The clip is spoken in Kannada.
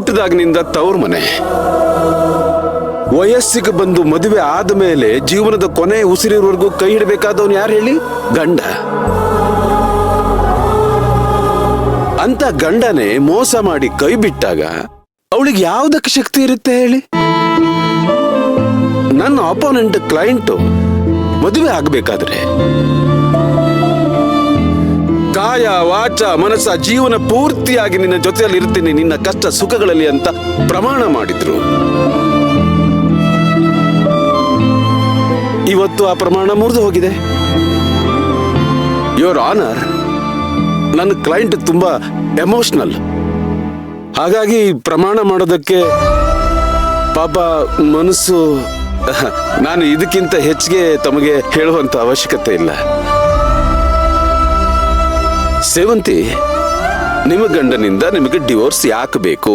ಹುಟ್ಟಿದಾಗಿನಿಂದ ತವ್ರ ಮನೆ, ವಯಸ್ಸಿಗೆ ಬಂದು ಮದುವೆ ಆದ್ಮೇಲೆ ಜೀವನದ ಕೊನೆ ಉಸಿರಿರೋವರೆಗೂ ಕೈ ಹಿಡಬೇಕಾದವನು ಯಾರು ಹೇಳಿ? ಗಂಡ. ಅಂತ ಗಂಡನೇ ಮೋಸ ಮಾಡಿ ಕೈ ಬಿಟ್ಟಾಗ ಅವಳಿಗೆ ಯಾವ್ದಕ್ಕೆ ಶಕ್ತಿ ಇರುತ್ತೆ ಹೇಳಿ? ನನ್ನ ಅಪೋನೆಂಟ್ ಕ್ಲೈಂಟು ಮದುವೆ ಆಗ್ಬೇಕಾದ್ರೆ ಕಾಯ ವಾಚ ಮನಸ್ಸ ಜೀವನ ಪೂರ್ತಿಯಾಗಿ ನಿನ್ನ ಜೊತೆಯಲ್ಲಿ ಇರ್ತೀನಿ, ನಿನ್ನ ಕಷ್ಟ ಸುಖಗಳಲ್ಲಿ ಅಂತ ಪ್ರಮಾಣ ಮಾಡಿದ್ರು. ಇವತ್ತು ಆ ಪ್ರಮಾಣ ಮುರಿದು ಹೋಗಿದೆ. ಯೋರ್ ಆನರ್, ನನ್ನ ಕ್ಲೈಂಟ್ ತುಂಬಾ ಎಮೋಷನಲ್. ಹಾಗಾಗಿ ಪ್ರಮಾಣ ಮಾಡೋದಕ್ಕೆ ಪಾಪ ಮನಸ್ಸು. ನಾನು ಇದಕ್ಕಿಂತ ಹೆಚ್ಚಿಗೆ ತಮಗೆ ಹೇಳುವಂತ ಅವಶ್ಯಕತೆ ಇಲ್ಲ. ಸೇವಂತಿ, ನಿಮ್ಮ ಗಂಡನಿಂದ ನಿಮಗೆ ಡಿವೋರ್ಸ್ ಯಾಕೆ ಬೇಕು?